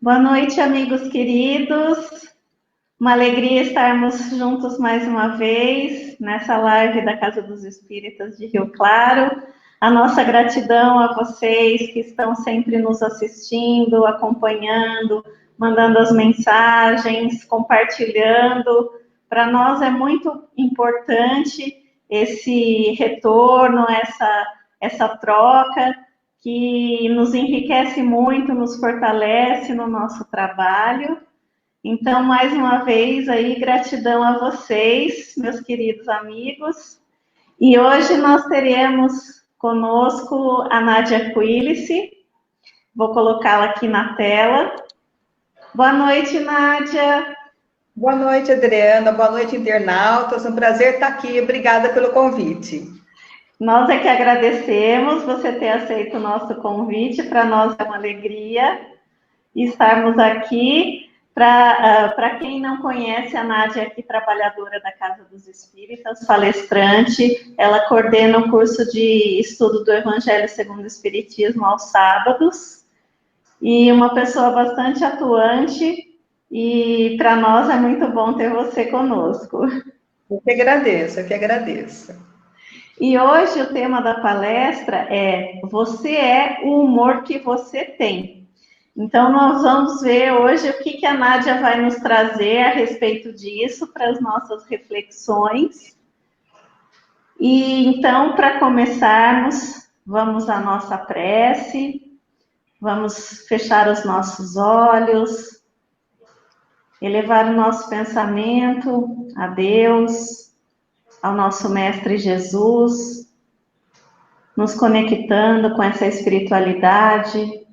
Boa noite, amigos queridos. Uma alegria estarmos juntos mais uma vez nessa live da Casa dos Espíritas de Rio Claro. A nossa gratidão a vocês que estão sempre nos assistindo, acompanhando, mandando as mensagens, compartilhando. Para nós é muito importante esse retorno, essa troca, que nos enriquece muito, nos fortalece no nosso trabalho. Então, mais uma vez, aí, gratidão a vocês, meus queridos amigos. E hoje nós teremos conosco a Nádia Quilice. Vou colocá-la aqui na tela. Boa noite, Nádia. Boa noite, Adriana. Boa noite, internautas. Um prazer estar aqui. Obrigada pelo convite. Nós é que agradecemos você ter aceito o nosso convite. Para nós é uma alegria estarmos aqui. Para quem não conhece, a Nádia é aqui trabalhadora da Casa dos Espíritas, palestrante. Ela coordena o curso de estudo do Evangelho segundo o Espiritismo aos sábados. E uma pessoa bastante atuante. E para nós é muito bom ter você conosco. Eu que agradeço. E hoje o tema da palestra é Você é o humor que você tem. Então nós vamos ver hoje o que a Nádia vai nos trazer a respeito disso para as nossas reflexões. E então, para começarmos, vamos à nossa prece, vamos fechar os nossos olhos, elevar o nosso pensamento a Deus, ao nosso Mestre Jesus, nos conectando com essa espiritualidade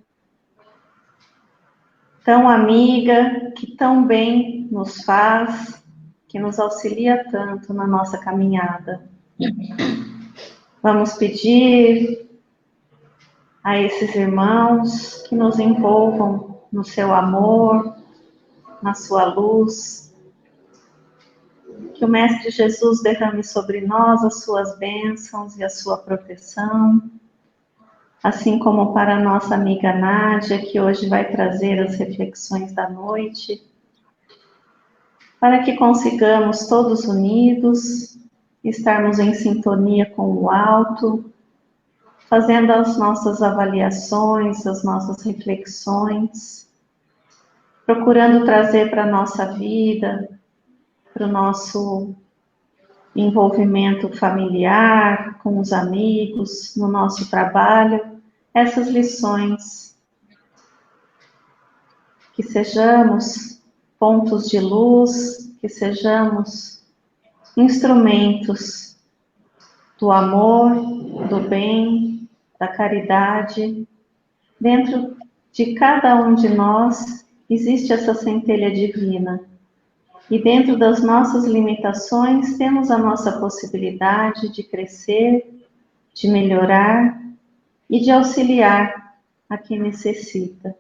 tão amiga, que tão bem nos faz, que nos auxilia tanto na nossa caminhada. Vamos pedir a esses irmãos que nos envolvam no seu amor, na sua luz, que o Mestre Jesus derrame sobre nós as suas bênçãos e a sua proteção, assim como para a nossa amiga Nádia, que hoje vai trazer as reflexões da noite, para que consigamos todos unidos, estarmos em sintonia com o alto, fazendo as nossas avaliações, as nossas reflexões, procurando trazer para a nossa vida, para o nosso envolvimento familiar, com os amigos, no nosso trabalho, essas lições. Que sejamos pontos de luz, que sejamos instrumentos do amor, do bem, da caridade. Dentro de cada um de nós existe essa centelha divina. E dentro das nossas limitações, temos a nossa possibilidade de crescer, de melhorar e de auxiliar a quem necessita.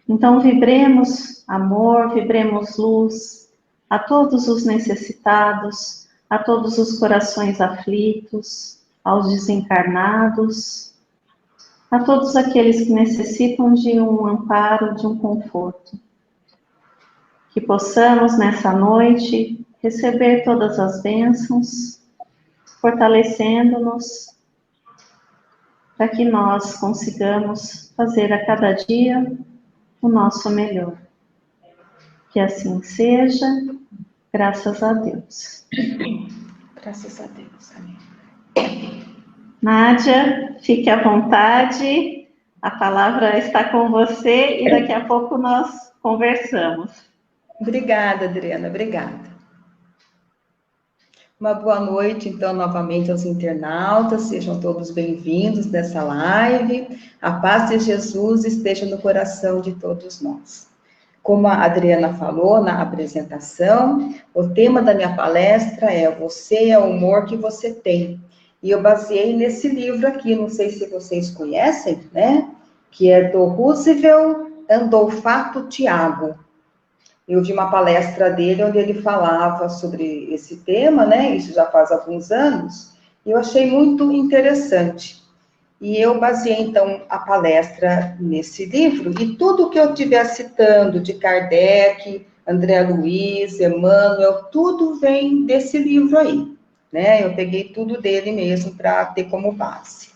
Então, vibremos amor, vibremos luz a todos os necessitados, a todos os corações aflitos, aos desencarnados, a todos aqueles que necessitam de um amparo, de um conforto. Que possamos, nessa noite, receber todas as bênçãos, fortalecendo-nos, para que nós consigamos fazer a cada dia o nosso melhor. Que assim seja, graças a Deus. Graças a Deus, amém. Nádia, fique à vontade, a palavra está com você e daqui a pouco nós conversamos. Obrigada, Adriana, obrigada. Uma boa noite, então, novamente aos internautas, sejam todos bem-vindos nessa live. A paz de Jesus esteja no coração de todos nós. Como a Adriana falou na apresentação, o tema da minha palestra é Você é o humor que você tem. E eu baseei nesse livro aqui, não sei se vocês conhecem, né? Que é do Roosevelt Andolfato Tiago. Eu vi uma palestra dele onde ele falava sobre esse tema, né? Isso já faz alguns anos. E eu achei muito interessante. E eu baseei, então, a palestra nesse livro, e tudo que eu estiver citando de Kardec, André Luiz, Emmanuel, tudo vem desse livro aí, né? Eu peguei tudo dele mesmo para ter como base.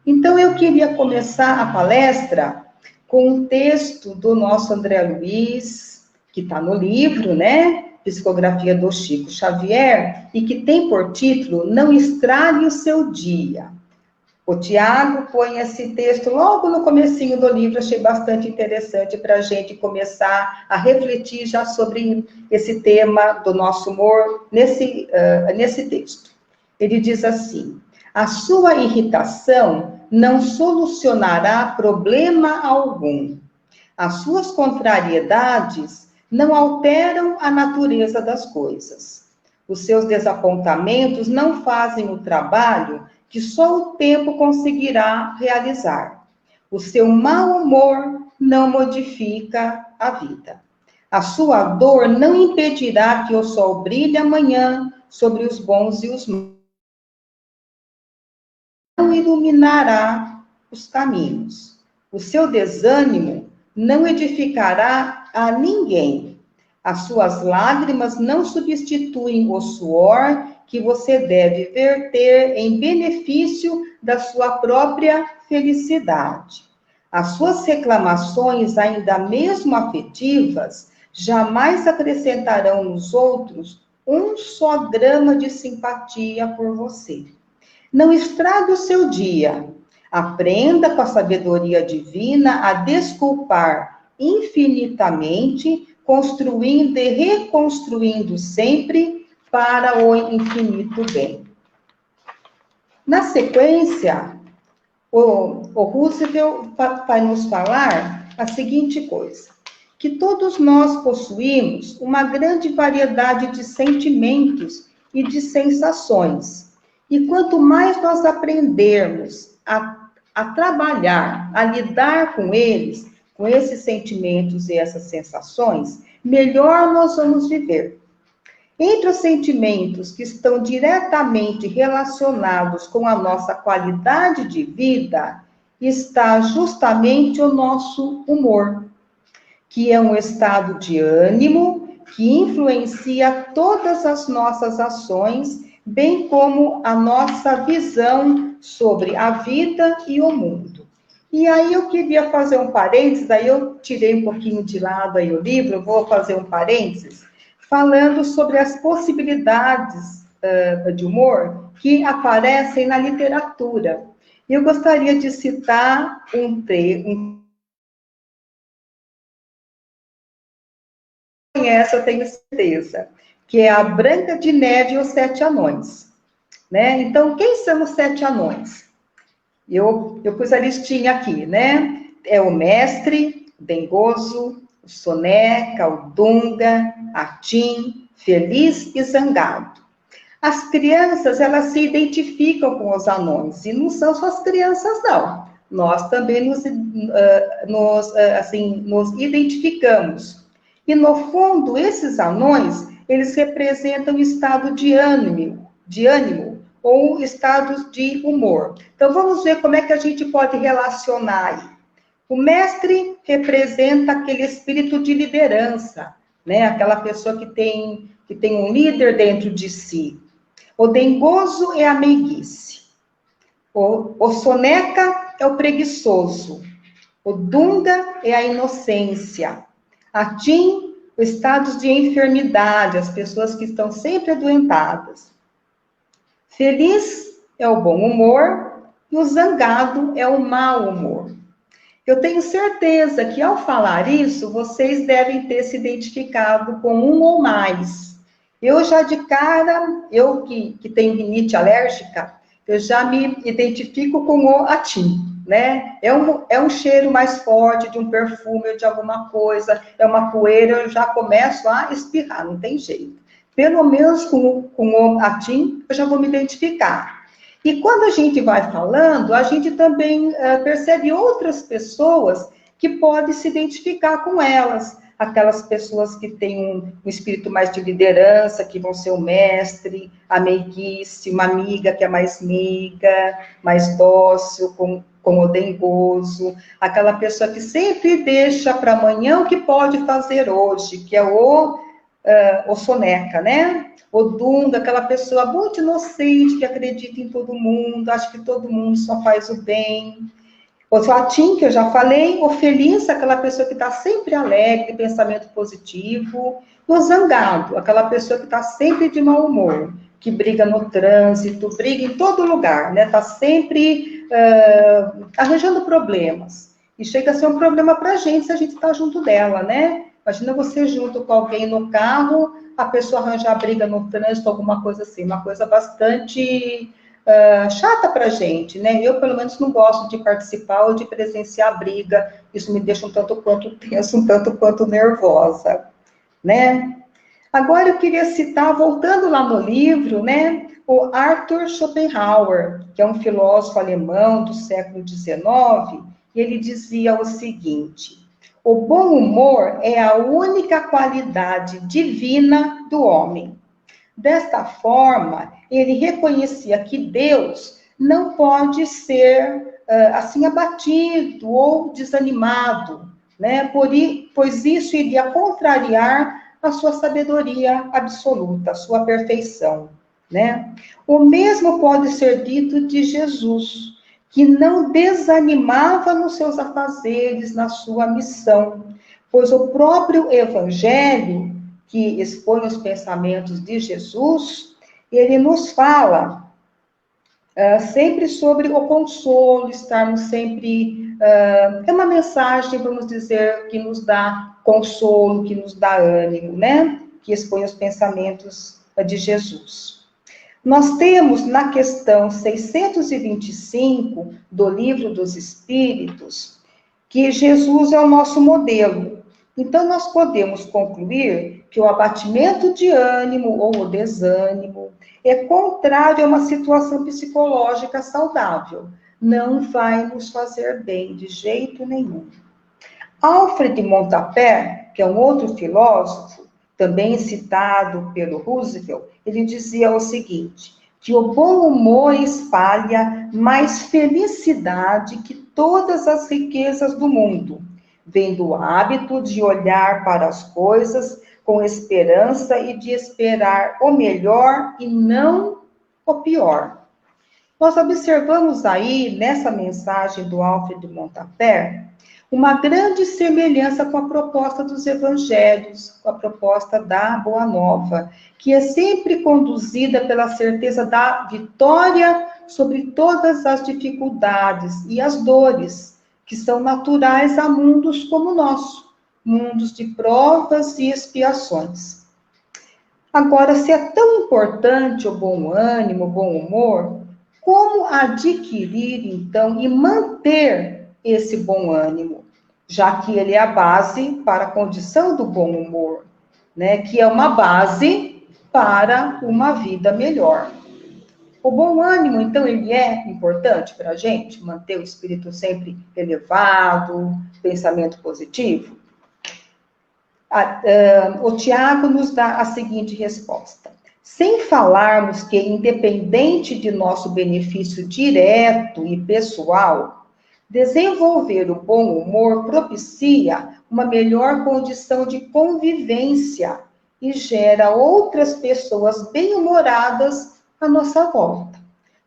Então, eu queria começar a palestra com um texto do nosso André Luiz, que está no livro, né? Psicografia do Chico Xavier, e que tem por título Não Estrague o Seu Dia. O Tiago põe esse texto logo no comecinho do livro, achei bastante interessante para a gente começar a refletir já sobre esse tema do nosso humor nesse texto. Ele diz assim: a sua irritação não solucionará problema algum. As suas contrariedades não alteram a natureza das coisas. Os seus desapontamentos não fazem o trabalho que só o tempo conseguirá realizar. O seu mau humor não modifica a vida. A sua dor não impedirá que o sol brilhe amanhã sobre os bons e os maus. Não iluminará os caminhos. O seu desânimo não edificará a ninguém. As suas lágrimas não substituem o suor que você deve verter em benefício da sua própria felicidade. As suas reclamações, ainda mesmo afetivas, jamais acrescentarão nos outros um só grama de simpatia por você. Não estrague o seu dia. Aprenda com a sabedoria divina a desculpar infinitamente, construindo e reconstruindo sempre para o infinito bem. Na sequência, o Roosevelt vai nos falar a seguinte coisa: que todos nós possuímos uma grande variedade de sentimentos e de sensações. E quanto mais nós aprendermos a trabalhar, a lidar com eles, com esses sentimentos e essas sensações, melhor nós vamos viver. Entre os sentimentos que estão diretamente relacionados com a nossa qualidade de vida, está justamente o nosso humor, que é um estado de ânimo que influencia todas as nossas ações, bem como a nossa visão sobre a vida e o mundo. E aí eu queria fazer um parênteses, daí eu tirei um pouquinho de lado aí o livro, vou fazer um parênteses, falando sobre as possibilidades de humor que aparecem na literatura. Eu gostaria de citar conhece, eu tenho certeza, que é a Branca de Neve e os Sete Anões. Né? Então, quem são os Sete Anões? Eu pus a listinha aqui, né? É o Mestre, o Dengoso, o Soneca, o Dunga, Atim, Feliz e Zangado. As crianças, elas se identificam com os anões, e não são só as crianças, não. Nós também nos identificamos. E, no fundo, esses anões, eles representam o estado de ânimo ou estados de humor. Então, vamos ver como é que a gente pode relacionar aí. O mestre representa aquele espírito de liderança, né? Aquela pessoa que tem um líder dentro de si. O dengoso é a meiguice. O soneca é o preguiçoso. O dunga é a inocência. Atim, os estados de enfermidade, as pessoas que estão sempre adoentadas. Feliz é o bom humor e o zangado é o mau humor. Eu tenho certeza que, ao falar isso, vocês devem ter se identificado com um ou mais. Eu já de cara, eu que tenho rinite alérgica, eu já me identifico com o atim, né? É um cheiro mais forte de um perfume ou de alguma coisa, é uma poeira, eu já começo a espirrar, não tem jeito. Pelo menos com o atim, eu já vou me identificar. E quando a gente vai falando, a gente também percebe outras pessoas que podem se identificar com elas. aquelas pessoas que têm um espírito mais de liderança, que vão ser o mestre, a meiguice, uma amiga que é mais meiga, mais dócil, com o dengoso, aquela pessoa que sempre deixa para amanhã o que pode fazer hoje, que é o soneca, né? O dunga, aquela pessoa muito inocente, que acredita em todo mundo, acha que todo mundo só faz o bem. O Joatim, que eu já falei, o feliz, aquela pessoa que está sempre alegre, pensamento positivo. E o zangado, aquela pessoa que está sempre de mau humor, que briga no trânsito, briga em todo lugar, né? Está sempre arranjando problemas. E chega a ser um problema para a gente se a gente está junto dela, né? Imagina você junto com alguém no carro, a pessoa arranjar briga no trânsito, alguma coisa assim, uma coisa bastante chata para a gente, né? Eu, pelo menos, não gosto de participar ou de presenciar a briga. Isso me deixa um tanto quanto tenso, um tanto quanto nervosa, né? Agora eu queria citar, voltando lá no livro, né, o Arthur Schopenhauer, que é um filósofo alemão do século XIX, e ele dizia o seguinte: o bom humor é a única qualidade divina do homem. Desta forma, ele reconhecia que Deus não pode ser assim abatido ou desanimado, né? Pois isso iria contrariar a sua sabedoria absoluta, a sua perfeição, né? O mesmo pode ser dito de Jesus, que não desanimava nos seus afazeres, na sua missão, pois o próprio Evangelho, que expõe os pensamentos de Jesus, ele nos fala sempre sobre o consolo, estarmos sempre... é uma mensagem, vamos dizer, que nos dá consolo, que nos dá ânimo, né? Que expõe os pensamentos de Jesus. Nós temos na questão 625 do Livro dos Espíritos que Jesus é o nosso modelo. Então, nós podemos concluir que o abatimento de ânimo ou o desânimo é contrário a uma situação psicológica saudável. Não vai nos fazer bem de jeito nenhum. Alfred Montapet, que é um outro filósofo, também citado pelo Roosevelt, ele dizia o seguinte, que o bom humor espalha mais felicidade que todas as riquezas do mundo, vem do hábito de olhar para as coisas com esperança e de esperar o melhor e não o pior. Nós observamos aí, nessa mensagem do Alfred Montapet, uma grande semelhança com a proposta dos evangelhos, com a proposta da Boa Nova, que é sempre conduzida pela certeza da vitória sobre todas as dificuldades e as dores, que são naturais a mundos como o nosso, mundos de provas e expiações. Agora, se é tão importante o bom ânimo, o bom humor, como adquirir, então, e manter esse bom ânimo? Já que ele é a base para a condição do bom humor, né? Que é uma base para uma vida melhor. O bom ânimo, então, ele é importante para a gente manter o espírito sempre elevado, pensamento positivo? O Tiago nos dá a seguinte resposta. Sem falarmos que, independente de nosso benefício direto e pessoal, desenvolver o bom humor propicia uma melhor condição de convivência e gera outras pessoas bem-humoradas à nossa volta.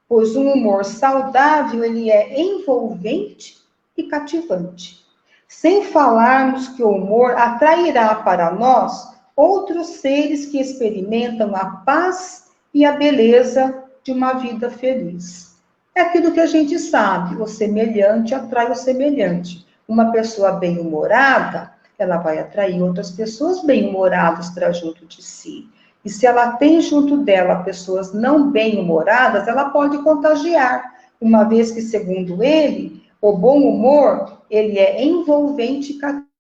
Pois um humor saudável, ele é envolvente e cativante. Sem falarmos que o humor atrairá para nós outros seres que experimentam a paz e a beleza de uma vida feliz. É aquilo que a gente sabe, o semelhante atrai o semelhante. Uma pessoa bem-humorada, ela vai atrair outras pessoas bem-humoradas para junto de si. E se ela tem junto dela pessoas não bem-humoradas, ela pode contagiar, uma vez que, segundo ele, o bom humor, ele é envolvente e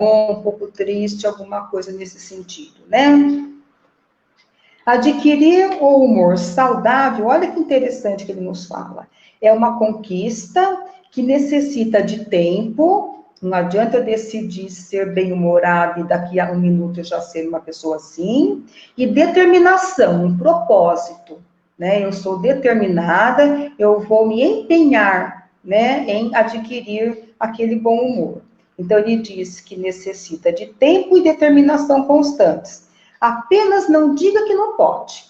um pouco triste, alguma coisa nesse sentido, né? Adquirir o humor saudável, olha que interessante que ele nos fala, é uma conquista que necessita de tempo. Não adianta eu decidir ser bem-humorada e daqui a um minuto eu já ser uma pessoa assim. E determinação, um propósito, né? Eu sou determinada, eu vou me empenhar, né, em adquirir aquele bom humor. Então, ele diz que necessita de tempo e determinação constantes. Apenas não diga que não pode.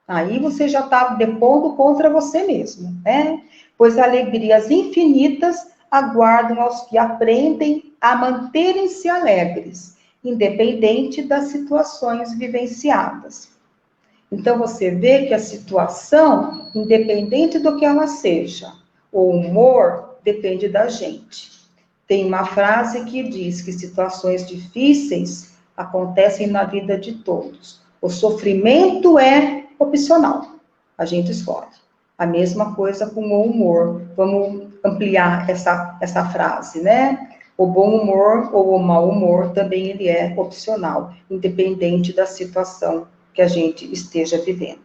Aí você já está depondo contra você mesmo, né? Pois alegrias infinitas aguardam aos que aprendem a manterem-se alegres, independente das situações vivenciadas. Então, você vê que a situação, independente do que ela seja, o humor depende da gente. Tem uma frase que diz que situações difíceis acontecem na vida de todos. O sofrimento é opcional, a gente escolhe. A mesma coisa com o humor. Vamos ampliar essa frase, né? O bom humor ou o mau humor também ele é opcional, independente da situação que a gente esteja vivendo.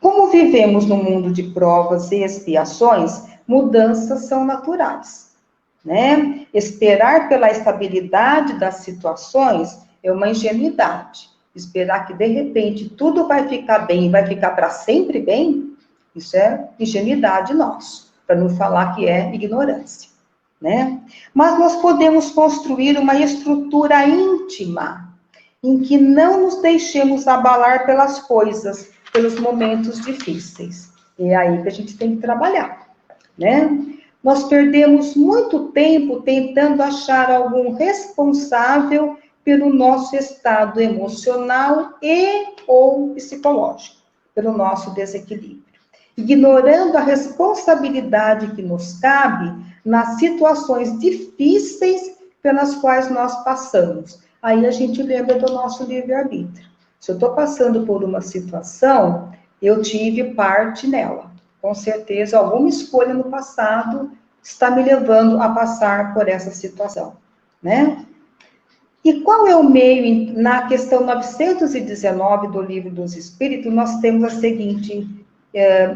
Como vivemos no mundo de provas e expiações, mudanças são naturais, né? Esperar pela estabilidade das situações é uma ingenuidade. Esperar que, de repente, tudo vai ficar bem e vai ficar para sempre bem, isso é ingenuidade nossa, para não falar que é ignorância, né? Mas nós podemos construir uma estrutura íntima em que não nos deixemos abalar pelas coisas, pelos momentos difíceis. É aí que a gente tem que trabalhar, né? Nós perdemos muito tempo tentando achar algum responsável pelo nosso estado emocional e ou psicológico, pelo nosso desequilíbrio, ignorando a responsabilidade que nos cabe nas situações difíceis pelas quais nós passamos. Aí a gente lembra do nosso livre-arbítrio. Se eu estou passando por uma situação, eu tive parte nela. Com certeza, alguma escolha no passado está me levando a passar por essa situação, né? E qual é o meio? Na questão 919 do Livro dos Espíritos, nós temos a seguinte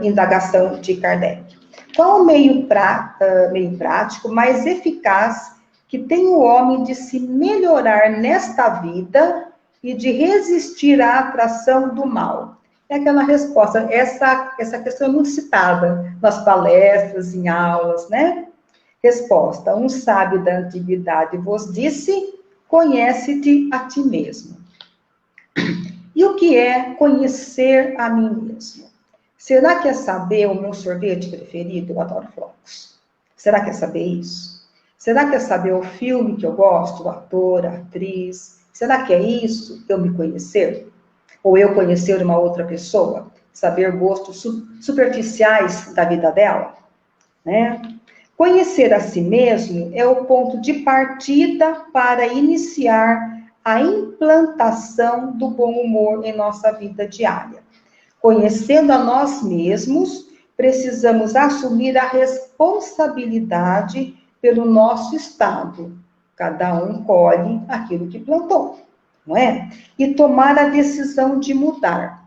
indagação de Kardec. Qual o meio prático mais eficaz que tem o homem de se melhorar nesta vida e de resistir à atração do mal? É aquela resposta, essa questão é muito citada nas palestras, em aulas, né? Resposta, um sábio da antiguidade vos disse, conhece-te a ti mesmo. E o que é conhecer a mim mesmo? Será que é saber o meu sorvete preferido? Eu adoro flocos. Será que é saber isso? Será que é saber o filme que eu gosto, o ator, a atriz? Será que é isso, eu me conhecer? Ou eu conhecer uma outra pessoa? Saber gostos superficiais da vida dela? Né? Conhecer a si mesmo é o ponto de partida para iniciar a implantação do bom humor em nossa vida diária. Conhecendo a nós mesmos, precisamos assumir a responsabilidade pelo nosso estado. Cada um colhe aquilo que plantou, não é? E tomar a decisão de mudar.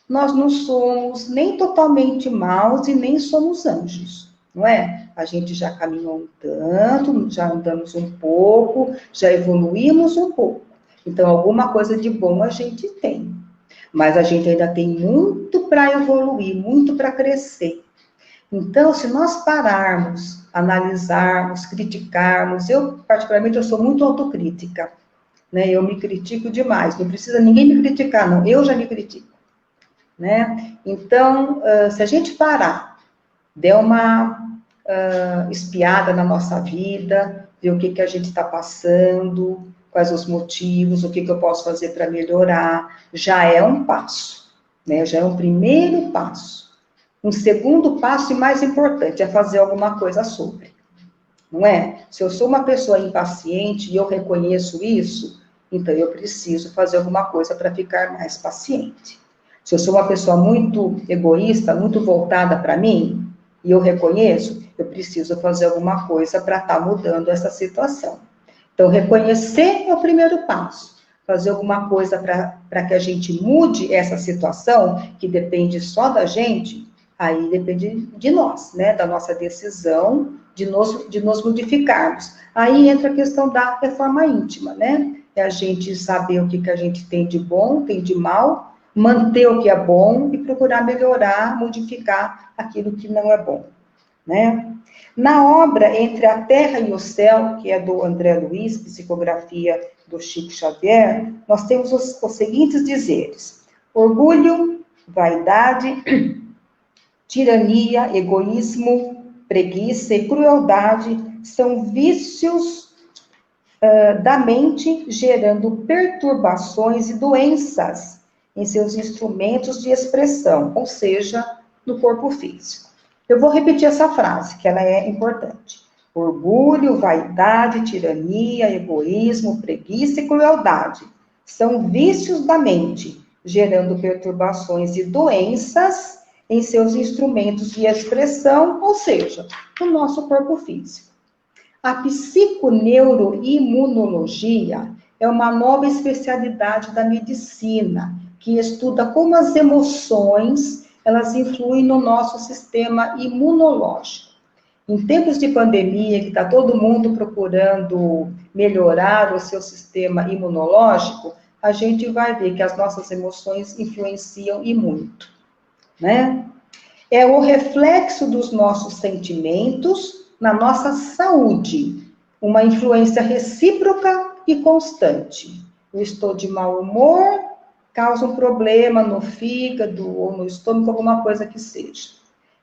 Nós não somos nem totalmente maus e nem somos anjos, não é? A gente já caminhou um tanto, já andamos um pouco, já evoluímos um pouco. Então, alguma coisa de bom a gente tem. Mas a gente ainda tem muito para evoluir, muito para crescer. Então, se nós pararmos, analisarmos, criticarmos, eu, particularmente, eu sou muito autocrítica, né? Eu me critico demais, não precisa ninguém me criticar, não, eu já me critico, né? Então, se a gente parar, der uma espiada na nossa vida, ver o que a gente está passando, quais os motivos, o que eu posso fazer para melhorar, já é um passo, né? Já é um primeiro passo. Um segundo passo, e mais importante, é fazer alguma coisa sobre, não é? Se eu sou uma pessoa impaciente e eu reconheço isso, então eu preciso fazer alguma coisa para ficar mais paciente. Se eu sou uma pessoa muito egoísta, muito voltada para mim, e eu reconheço, eu preciso fazer alguma coisa para estar mudando essa situação. Então, reconhecer é o primeiro passo. Fazer alguma coisa para que a gente mude essa situação, que depende só da gente, Aí depende de nós, né? Da nossa decisão de nos modificarmos. Aí entra a questão da reforma íntima, né? É a gente saber o que a gente tem de bom, tem de mal, manter o que é bom e procurar melhorar, modificar aquilo que não é bom, né? Na obra Entre a Terra e o Céu, que é do André Luiz, psicografia do Chico Xavier, nós temos os seguintes dizeres: orgulho, vaidade, tirania, egoísmo, preguiça e crueldade são vícios da mente, gerando perturbações e doenças em seus instrumentos de expressão, ou seja, no corpo físico. Eu vou repetir essa frase, que ela é importante. Orgulho, vaidade, tirania, egoísmo, preguiça e crueldade são vícios da mente, gerando perturbações e doenças em seus instrumentos de expressão, ou seja, no nosso corpo físico. A psiconeuroimunologia é uma nova especialidade da medicina, que estuda como as emoções, elas influem no nosso sistema imunológico. Em tempos de pandemia, que está todo mundo procurando melhorar o seu sistema imunológico, a gente vai ver que as nossas emoções influenciam e muito, né? É o reflexo dos nossos sentimentos na nossa saúde, uma influência recíproca e constante. Eu estou de mau humor, causa um problema no fígado ou no estômago, alguma coisa que seja.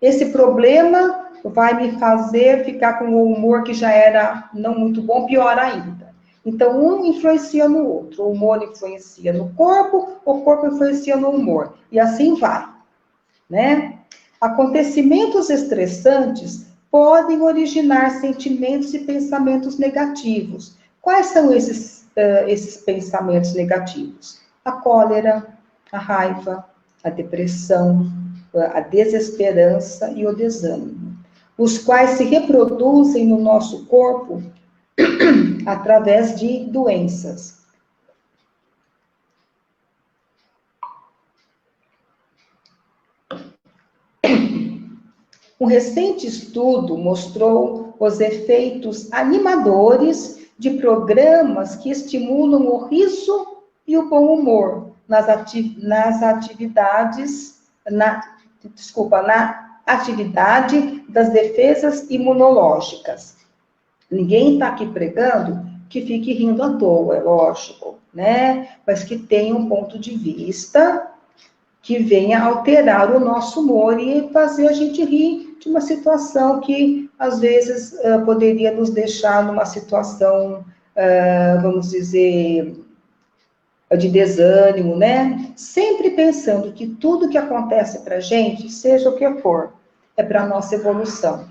Esse problema vai me fazer ficar com o humor que já era não muito bom, pior ainda. Então, um influencia no outro. O humor influencia no corpo, o corpo influencia no humor. E assim vai, né? Acontecimentos estressantes podem originar sentimentos e pensamentos negativos. Quais são esses pensamentos negativos? A cólera, a raiva, a depressão, a desesperança e o desânimo, os quais se reproduzem no nosso corpo através de doenças. Um recente estudo mostrou os efeitos animadores de programas que estimulam o riso e o bom humor na atividade das defesas imunológicas. Ninguém está aqui pregando que fique rindo à toa, é lógico, né? Mas que tenha um ponto de vista que venha alterar o nosso humor e fazer a gente rir de uma situação que, às vezes, poderia nos deixar numa situação, vamos dizer, de desânimo, né? Sempre pensando que tudo que acontece para a gente, seja o que for, é para a nossa evolução.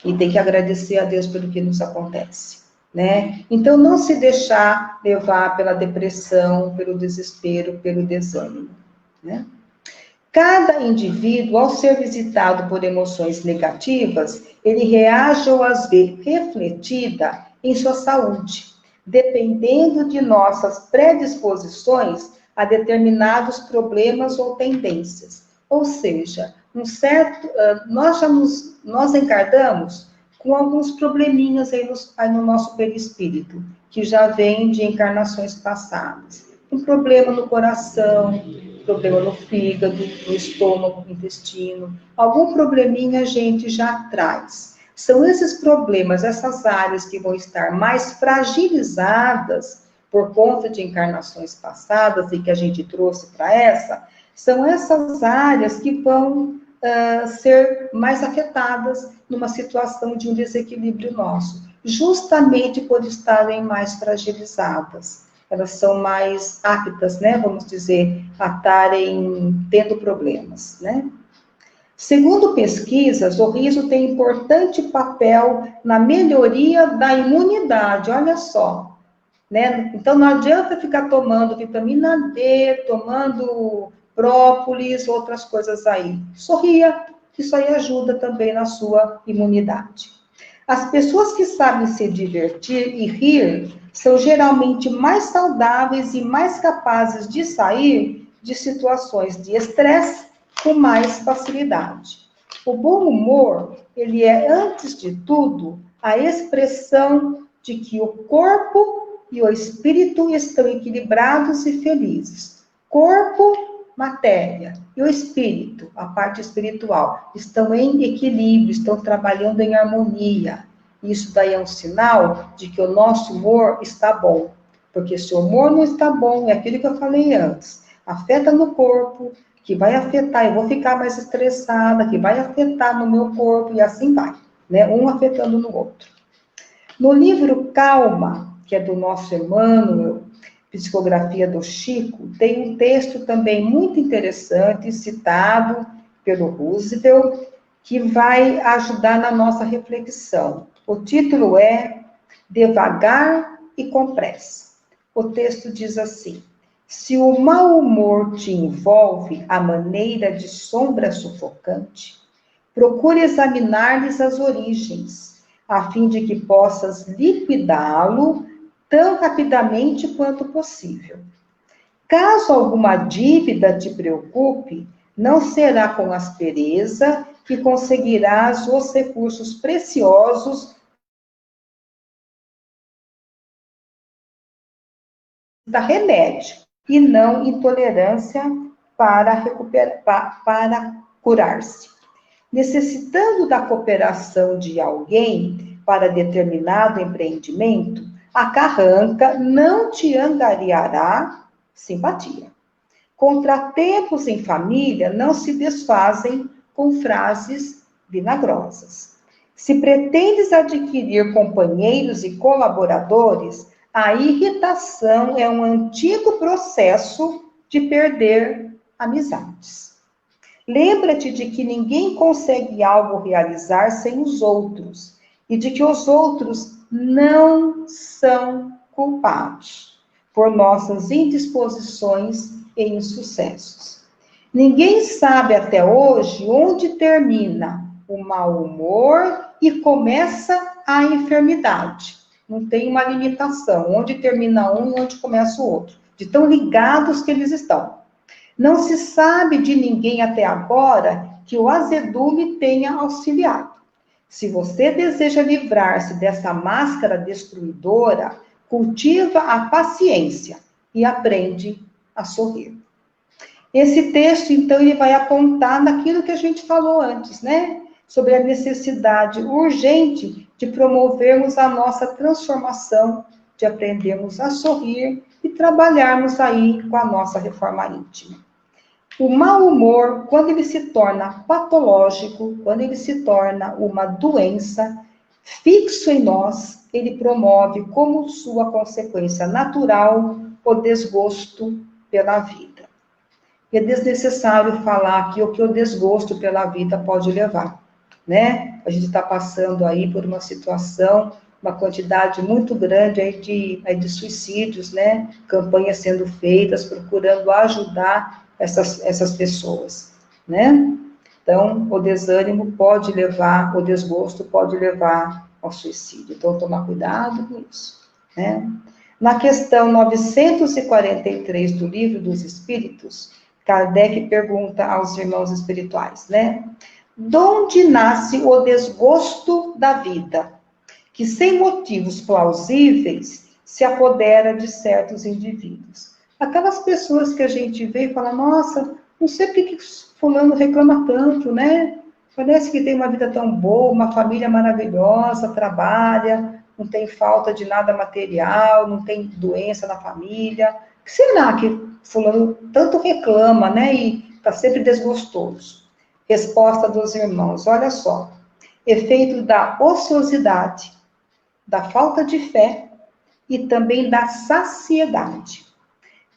E tem que agradecer a Deus pelo que nos acontece, né? Então, não se deixar levar pela depressão, pelo desespero, pelo desânimo, né? Cada indivíduo, ao ser visitado por emoções negativas, ele reage ou as vê refletida em sua saúde, dependendo de nossas predisposições a determinados problemas ou tendências. Ou seja, nós encarnamos com alguns probleminhas aí no nosso perispírito, que já vem de encarnações passadas. Um problema no coração, problema no fígado, no estômago, no intestino. Algum probleminha a gente já traz. São esses problemas, essas áreas que vão estar mais fragilizadas por conta de encarnações passadas e que a gente trouxe para essa, são essas áreas que vão ser mais afetadas numa situação de um desequilíbrio nosso, justamente por estarem mais fragilizadas. Elas são mais aptas, né, vamos dizer, a estarem tendo problemas, né? Segundo pesquisas, o riso tem importante papel na melhoria da imunidade, olha só, né? Então, não adianta ficar tomando vitamina D, tomando própolis, outras coisas aí. Sorria, isso aí ajuda também na sua imunidade. As pessoas que sabem se divertir e rir são geralmente mais saudáveis e mais capazes de sair de situações de estresse com mais facilidade. O bom humor, ele é, antes de tudo, a expressão de que o corpo e o espírito estão equilibrados e felizes. Corpo, matéria, e o espírito, a parte espiritual, estão em equilíbrio, estão trabalhando em harmonia. Isso daí é um sinal de que o nosso humor está bom. Porque se o humor não está bom, é aquilo que eu falei antes, afeta no corpo, que vai afetar, eu vou ficar mais estressada, que vai afetar no meu corpo, e assim vai, né? Um afetando no outro. No livro Calma, que é do nosso Emmanuel, Psicografia do Chico, tem um texto também muito interessante, citado pelo Roosevelt, que vai ajudar na nossa reflexão. O título é Devagar e com Pressa. O texto diz assim: se o mau humor te envolve à maneira de sombra sufocante, procure examinar-lhes as origens, a fim de que possas liquidá-lo tão rapidamente quanto possível. Caso alguma dívida te preocupe, não será com aspereza que conseguirás os recursos preciosos da remédio, e não intolerância para curar-se. Necessitando da cooperação de alguém para determinado empreendimento, a carranca não te angariará simpatia. Contratempos em família não se desfazem com frases vinagrosas. Se pretendes adquirir companheiros e colaboradores, a irritação é um antigo processo de perder amizades. Lembra-te de que ninguém consegue algo realizar sem os outros, e de que os outros não são culpados por nossas indisposições e insucessos. Ninguém sabe até hoje onde termina o mau humor e começa a enfermidade. Não tem uma limitação, onde termina um e onde começa o outro, de tão ligados que eles estão. Não se sabe de ninguém até agora que o azedume tenha auxiliado. Se você deseja livrar-se dessa máscara destruidora, cultiva a paciência e aprende a sorrir. Esse texto, então, ele vai apontar naquilo que a gente falou antes, né? Sobre a necessidade urgente de promovermos a nossa transformação, de aprendermos a sorrir e trabalharmos aí com a nossa reforma íntima. O mau humor, quando ele se torna patológico, quando ele se torna uma doença, fixo em nós, ele promove como sua consequência natural o desgosto pela vida. E é desnecessário falar aqui o que o desgosto pela vida pode levar, né? A gente está passando aí por uma situação, uma quantidade muito grande aí de suicídios, né? Campanhas sendo feitas, procurando ajudar essas pessoas, né? Então, o desânimo pode levar, o desgosto pode levar ao suicídio. Então, tomar cuidado com isso, né? Na questão 943 do Livro dos Espíritos, Kardec pergunta aos irmãos espirituais, né? De onde nasce o desgosto da vida, que sem motivos plausíveis se apodera de certos indivíduos? Aquelas pessoas que a gente vê e fala, nossa, não sei por que fulano reclama tanto, né? Parece que tem uma vida tão boa, uma família maravilhosa, trabalha, não tem falta de nada material, não tem doença na família. O que será que fulano tanto reclama, né? E está sempre desgostoso? Resposta dos irmãos, olha só. Efeito da ociosidade, da falta de fé e também da saciedade.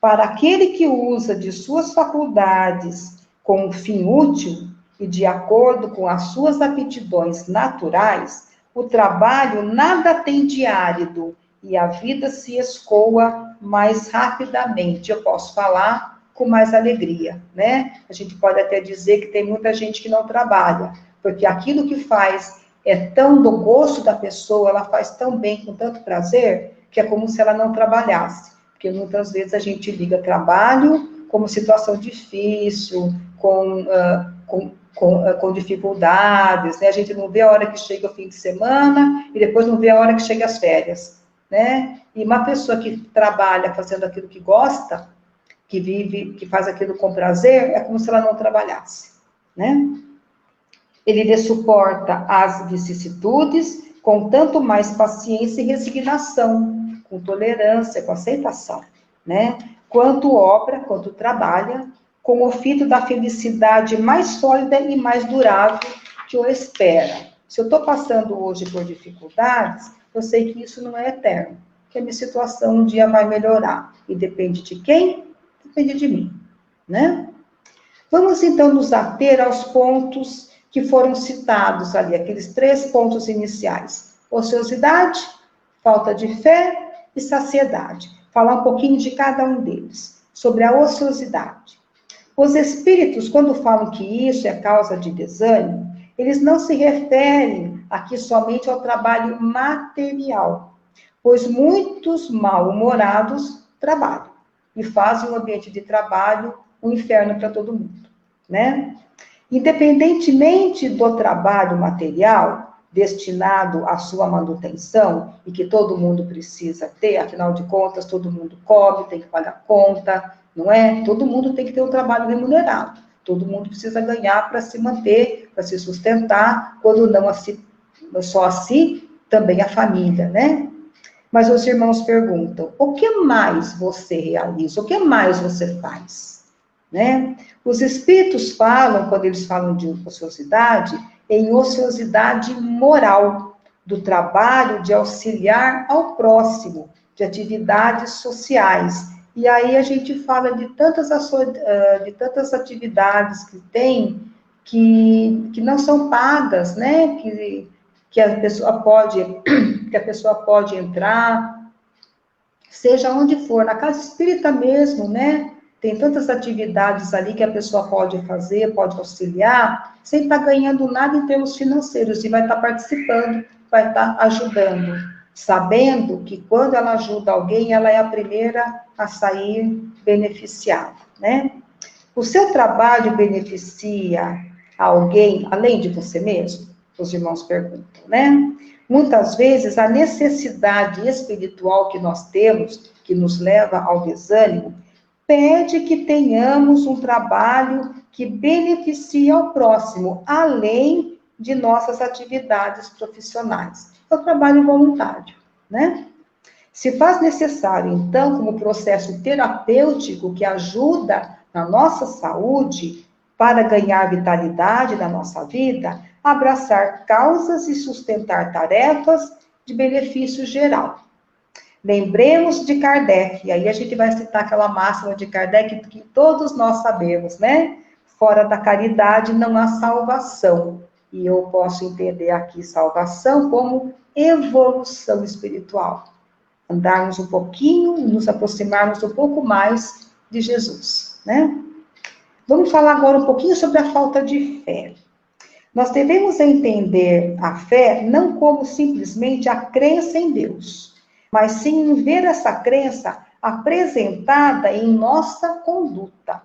Para aquele que usa de suas faculdades com um fim útil e de acordo com as suas aptidões naturais, o trabalho nada tem de árido e a vida se escoa mais rapidamente. Eu posso falar com mais alegria, né? A gente pode até dizer que tem muita gente que não trabalha, porque aquilo que faz é tão do gosto da pessoa, ela faz tão bem, com tanto prazer, que é como se ela não trabalhasse. Porque muitas vezes a gente liga trabalho como situação difícil, com com dificuldades, né? A gente não vê a hora que chega o fim de semana e depois não vê a hora que chega as férias, né? E uma pessoa que trabalha fazendo aquilo que gosta, que vive, que faz aquilo com prazer, é como se ela não trabalhasse, né? Ele suporta as vicissitudes com tanto mais paciência e resignação, com tolerância, com aceitação, né? Quanto obra, quanto trabalha, com o fito da felicidade mais sólida e mais durável que o espera. Se eu estou passando hoje por dificuldades, eu sei que isso não é eterno, que a minha situação um dia vai melhorar. E depende de quem? Depende de mim, né? Vamos então nos ater aos pontos que foram citados ali, aqueles 3 pontos iniciais: ociosidade, falta de fé e saciedade. Falar um pouquinho de cada um deles. Sobre a ociosidade. Os espíritos, quando falam que isso é causa de desânimo, eles não se referem aqui somente ao trabalho material, pois muitos mal-humorados trabalham e fazem o ambiente de trabalho um inferno para todo mundo, né? Independentemente do trabalho material destinado à sua manutenção e que todo mundo precisa ter, afinal de contas, todo mundo come, tem que pagar conta, não é? Todo mundo tem que ter um trabalho remunerado. Todo mundo precisa ganhar para se manter, para se sustentar, quando não só a si, também a família, né? Mas os irmãos perguntam: o que mais você realiza? O que mais você faz? Né? Os espíritos falam, quando eles falam de ociosidade, em ociosidade moral, do trabalho de auxiliar ao próximo, de atividades sociais. E aí a gente fala de tantas atividades que tem que não são pagas, né? Que a pessoa pode entrar, seja onde for, na casa espírita mesmo, né? Tem tantas atividades ali que a pessoa pode fazer, pode auxiliar, sem estar ganhando nada em termos financeiros, e vai estar participando, vai estar ajudando, sabendo que quando ela ajuda alguém, ela é a primeira a sair beneficiada, né? O seu trabalho beneficia alguém além de você mesmo? Os irmãos perguntam, né? Muitas vezes a necessidade espiritual que nós temos, que nos leva ao desânimo, pede que tenhamos um trabalho que beneficie ao próximo, além de nossas atividades profissionais. É o trabalho voluntário, né? Se faz necessário, então, como processo terapêutico que ajuda na nossa saúde, para ganhar vitalidade na nossa vida, abraçar causas e sustentar tarefas de benefício geral. Lembremos de Kardec, e aí a gente vai citar aquela máxima de Kardec que todos nós sabemos, né? Fora da caridade não há salvação. E eu posso entender aqui salvação como evolução espiritual. Andarmos um pouquinho, nos aproximarmos um pouco mais de Jesus, né? Vamos falar agora um pouquinho sobre a falta de fé. Nós devemos entender a fé não como simplesmente a crença em Deus, mas sim em ver essa crença apresentada em nossa conduta.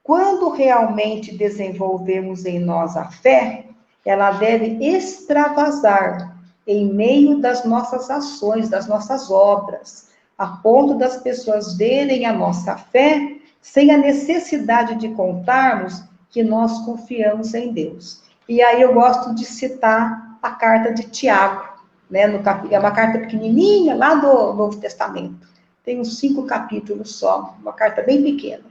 Quando realmente desenvolvemos em nós a fé, ela deve extravasar em meio das nossas ações, das nossas obras, a ponto das pessoas verem a nossa fé sem a necessidade de contarmos que nós confiamos em Deus. E aí eu gosto de citar a carta de Tiago, né? É uma carta pequenininha, lá do Novo Testamento. Tem uns 5 capítulos só, uma carta bem pequena.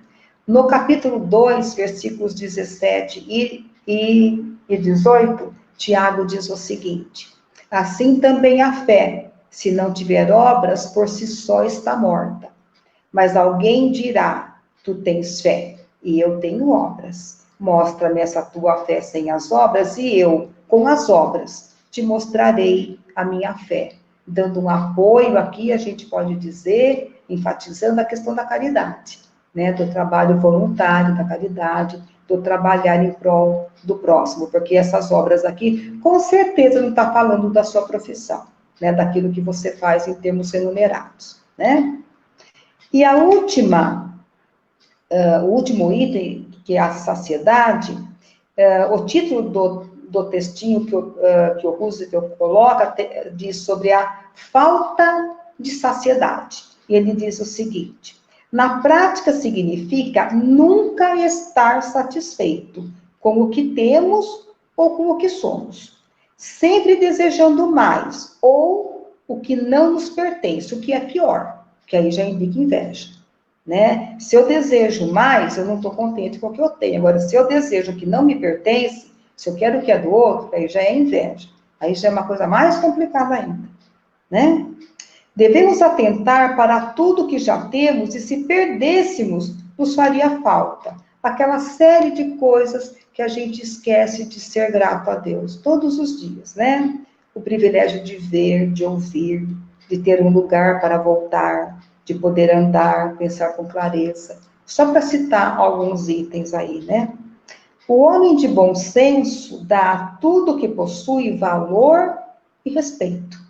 No capítulo 2, versículos 17 e 18, Tiago diz o seguinte: assim também a fé, se não tiver obras, por si só está morta. Mas alguém dirá: tu tens fé, e eu tenho obras. Mostra-me essa tua fé sem as obras, e eu, com as obras, te mostrarei a minha fé. Dando um apoio aqui, a gente pode dizer, enfatizando a questão da caridade, né? Do trabalho voluntário, da caridade, do trabalhar em prol do próximo, porque essas obras aqui, com certeza, não está falando da sua profissão, né? Daquilo que você faz em termos remunerados, né? E a o último item, que é a saciedade, O título do textinho que o Roosevelt coloca diz sobre a falta de saciedade. E ele diz o seguinte: na prática significa nunca estar satisfeito com o que temos ou com o que somos, sempre desejando mais, ou o que não nos pertence, o que é pior, que aí já indica inveja, né? Se eu desejo mais, eu não estou contente com o que eu tenho. Agora, se eu desejo o que não me pertence, se eu quero o que é do outro, aí já é inveja. Aí já é uma coisa mais complicada ainda, né? Devemos atentar para tudo que já temos e se perdêssemos, nos faria falta. Aquela série de coisas que a gente esquece de ser grato a Deus todos os dias, né? O privilégio de ver, de ouvir, de ter um lugar para voltar, de poder andar, pensar com clareza. Só para citar alguns itens aí, né? O homem de bom senso dá a tudo que possui valor e respeito.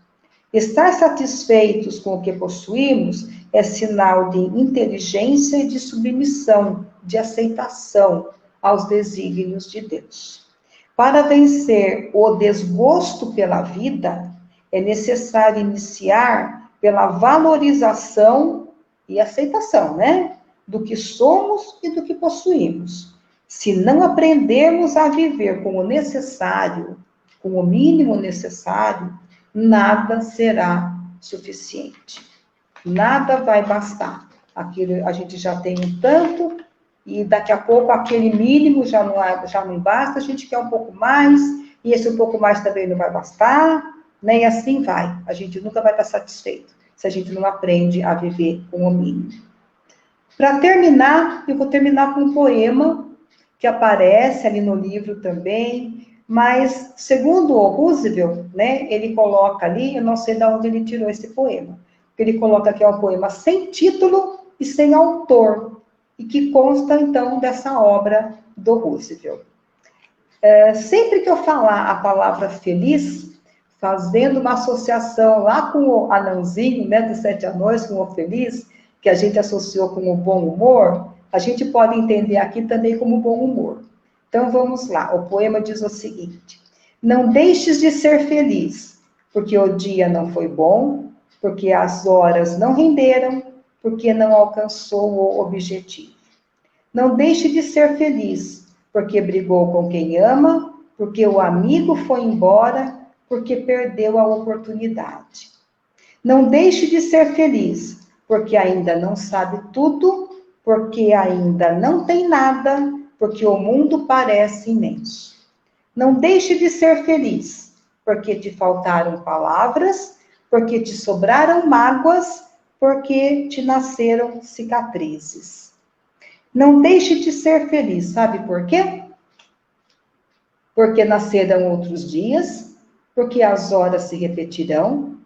Estar satisfeitos com o que possuímos é sinal de inteligência e de submissão, de aceitação aos desígnios de Deus. Para vencer o desgosto pela vida, é necessário iniciar pela valorização e aceitação, né? Do que somos e do que possuímos. Se não aprendermos a viver com o necessário, com o mínimo necessário, nada será suficiente. Nada vai bastar. Aquilo, a gente já tem um tanto, e daqui a pouco aquele mínimo já não basta, a gente quer um pouco mais, e esse um pouco mais também não vai bastar, né? E assim vai. A gente nunca vai estar satisfeito, se a gente não aprende a viver com o mínimo. Para terminar, eu vou terminar com um poema que aparece ali no livro também, mas, segundo o Roosevelt, né, ele coloca ali, eu não sei de onde ele tirou esse poema, ele coloca que é um poema sem título e sem autor, e que consta, então, dessa obra do Roosevelt. Sempre que eu falar a palavra feliz, fazendo uma associação lá com o anãozinho, né, dos 7 anões, com o feliz, que a gente associou com o bom humor, a gente pode entender aqui também como bom humor. Então, vamos lá. O poema diz o seguinte: não deixes de ser feliz, porque o dia não foi bom, porque as horas não renderam, porque não alcançou o objetivo. Não deixe de ser feliz, porque brigou com quem ama, porque o amigo foi embora, porque perdeu a oportunidade. Não deixe de ser feliz, porque ainda não sabe tudo, porque ainda não tem nada, porque o mundo parece imenso. Não deixe de ser feliz, porque te faltaram palavras, porque te sobraram mágoas, porque te nasceram cicatrizes. Não deixe de ser feliz, sabe por quê? Porque nascerão outros dias, porque as horas se repetirão,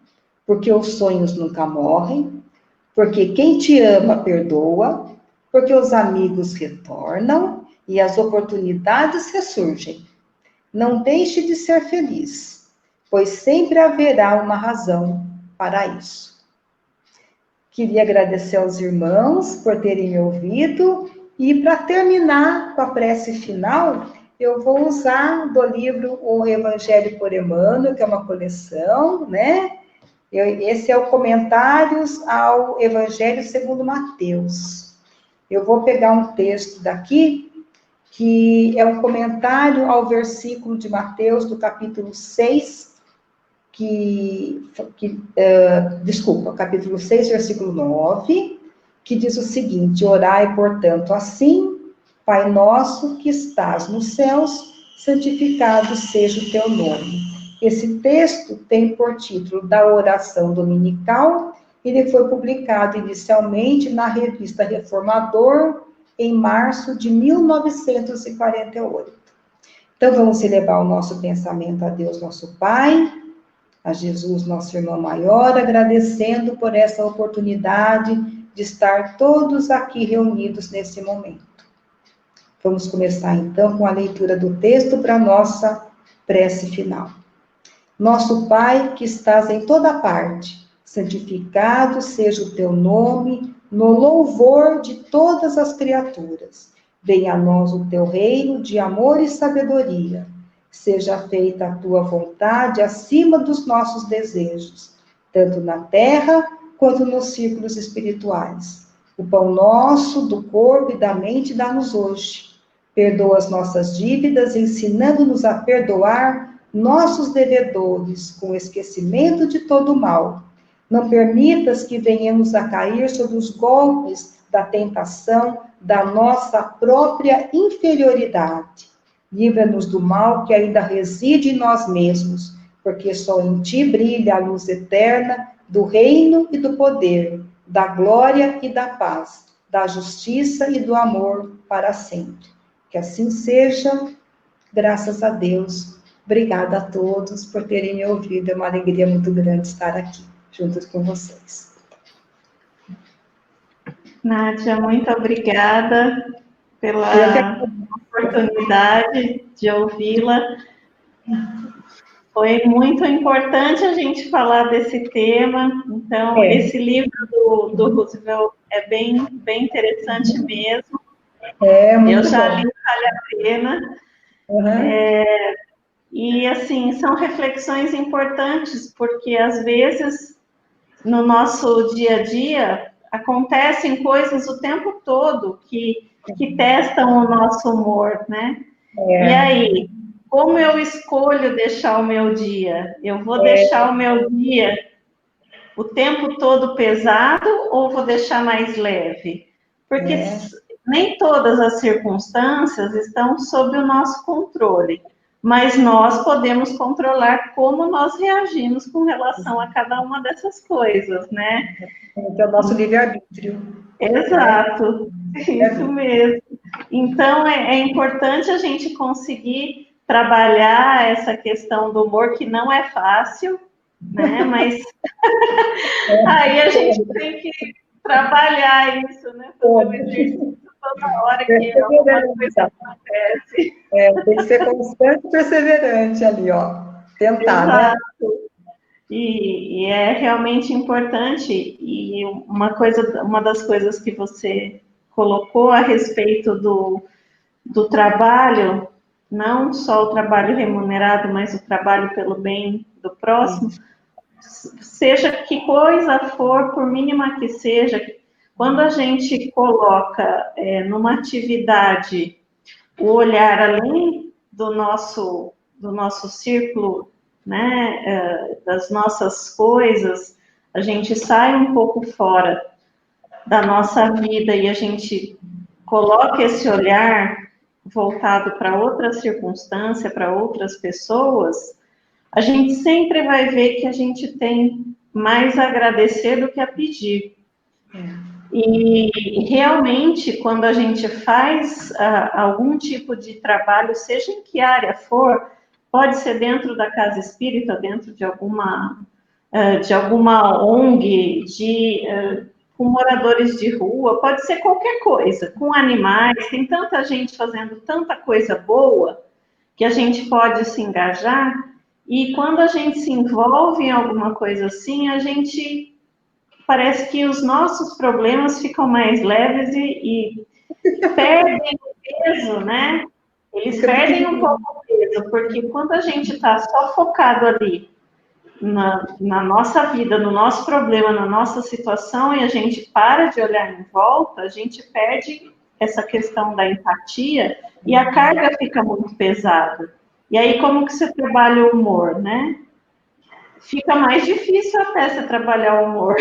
porque os sonhos nunca morrem, porque quem te ama perdoa, porque os amigos retornam e as oportunidades ressurgem. Não deixe de ser feliz, pois sempre haverá uma razão para isso. Queria agradecer aos irmãos por terem me ouvido e, para terminar com a prece final, eu vou usar do livro O Evangelho por Emmanuel, que é uma coleção, né? Esse é o Comentários ao Evangelho segundo Mateus. Eu vou pegar um texto daqui, que é um comentário ao versículo de Mateus, do capítulo 6, capítulo 6, versículo 9, que diz o seguinte: orai, portanto, assim, Pai nosso que estás nos céus, santificado seja o teu nome. Esse texto tem por título Da Oração Dominical. Ele foi publicado inicialmente na revista Reformador, em março de 1948. Então, vamos elevar o nosso pensamento a Deus, nosso Pai, a Jesus, nosso irmão maior, agradecendo por essa oportunidade de estar todos aqui reunidos nesse momento. Vamos começar, então, com a leitura do texto para a nossa prece final. Nosso Pai, que estás em toda parte, santificado seja o teu nome, no louvor de todas as criaturas. Venha a nós o teu reino de amor e sabedoria. Seja feita a tua vontade acima dos nossos desejos, tanto na terra quanto nos círculos espirituais. O pão nosso, do corpo e da mente, dá-nos hoje. Perdoa as nossas dívidas, ensinando-nos a perdoar nossos devedores, com esquecimento de todo o mal. Não permitas que venhamos a cair sob os golpes da tentação, da nossa própria inferioridade. Livra-nos do mal que ainda reside em nós mesmos, porque só em ti brilha a luz eterna do reino e do poder, da glória e da paz, da justiça e do amor para sempre. Que assim seja, graças a Deus. Obrigada a todos por terem me ouvido, é uma alegria muito grande estar aqui, juntos com vocês. Nádia, muito obrigada pela oportunidade de ouvi-la. Foi muito importante a gente falar desse tema. Então, esse livro do Roosevelt é bem interessante mesmo. Eu já li, vale a pena. E, assim, são reflexões importantes, porque, às vezes, no nosso dia a dia, acontecem coisas o tempo todo que testam o nosso humor, né? E aí, como eu escolho deixar o meu dia? Eu vou deixar o meu dia o tempo todo pesado ou vou deixar mais leve? Porque nem todas as circunstâncias estão sob o nosso controle, mas nós podemos controlar como nós reagimos com relação a cada uma dessas coisas, né? É o nosso livre-arbítrio. Exato, isso mesmo. Então, é importante a gente conseguir trabalhar essa questão do humor, que não é fácil, né? Mas aí a gente tem que trabalhar isso, né? Fazer um exercício toda hora que alguma coisa acontece. Tem que ser constante e perseverante ali, ó. Tentar, exato, né? E é realmente importante. E uma das coisas que você colocou a respeito do trabalho, não só o trabalho remunerado, mas o trabalho pelo bem do próximo, seja que coisa for, por mínima que seja, quando a gente coloca numa atividade o olhar além do nosso círculo, né, das nossas coisas, a gente sai um pouco fora da nossa vida e a gente coloca esse olhar voltado para outra circunstância, para outras pessoas, a gente sempre vai ver que a gente tem mais a agradecer do que a pedir. E realmente, quando a gente faz algum tipo de trabalho, seja em que área for, pode ser dentro da casa espírita, dentro de alguma ONG, com moradores de rua, pode ser qualquer coisa, com animais, tem tanta gente fazendo tanta coisa boa que a gente pode se engajar, e quando a gente se envolve em alguma coisa assim, a gente parece que os nossos problemas ficam mais leves e perdem o peso, né? Eles perdem um pouco o peso, porque quando a gente está só focado ali na nossa vida, no nosso problema, na nossa situação, e a gente para de olhar em volta, a gente perde essa questão da empatia e a carga fica muito pesada. E aí, como que você trabalha o humor, né? Fica mais difícil até você trabalhar o humor.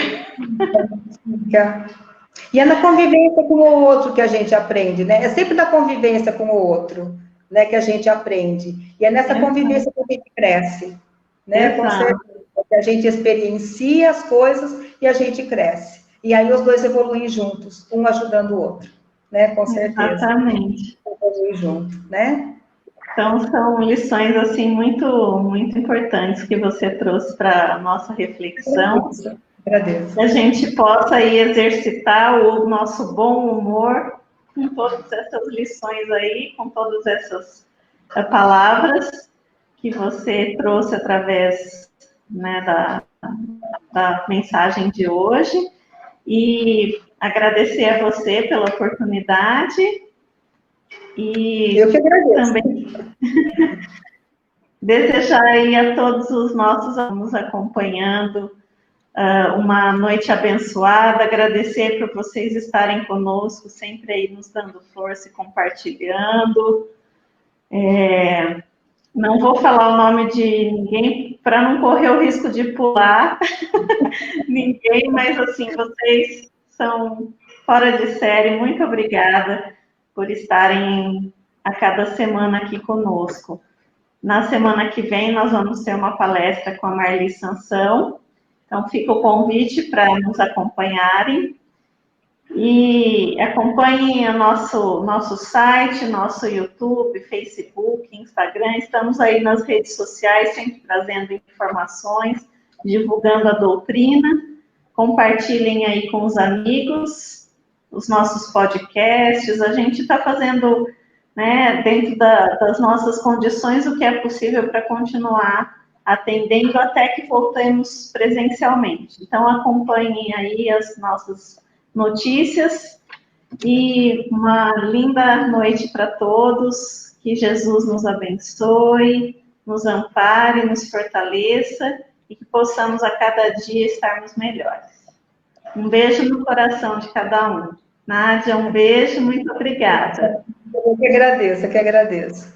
E é na convivência com o outro que a gente aprende, né? É sempre na convivência com o outro, né, que a gente aprende. E é nessa convivência que a gente cresce, né? Com certeza. Que a gente experiencia as coisas e a gente cresce. E aí os dois evoluem juntos, um ajudando o outro, né? Com certeza. Exatamente. Evoluem junto, né? Então, são lições, assim, muito, muito importantes que você trouxe para a nossa reflexão. Agradeço. Que a gente possa aí exercitar o nosso bom humor com todas essas lições aí, com todas essas palavras que você trouxe através, né, da mensagem de hoje. E agradecer a você pela oportunidade E eu que agradeço. Também desejar aí a todos os nossos alunos acompanhando uma noite abençoada, agradecer por vocês estarem conosco, sempre aí nos dando força e compartilhando. Não vou falar o nome de ninguém para não correr o risco de pular ninguém, mas assim, vocês são fora de série. Muito obrigada por estarem a cada semana aqui conosco. Na semana que vem, nós vamos ter uma palestra com a Marli Sansão. Então, fica o convite para nos acompanharem. E acompanhem o nosso site, nosso YouTube, Facebook, Instagram. Estamos aí nas redes sociais, sempre trazendo informações, divulgando a doutrina. Compartilhem aí com os amigos os nossos podcasts. A gente está fazendo, né, dentro das nossas condições, o que é possível para continuar atendendo até que voltemos presencialmente. Então, acompanhem aí as nossas notícias e uma linda noite para todos. Que Jesus nos abençoe, nos ampare, nos fortaleça e que possamos a cada dia estarmos melhores. Um beijo no coração de cada um. Nádia, um beijo, muito obrigada. Eu que agradeço, eu que agradeço.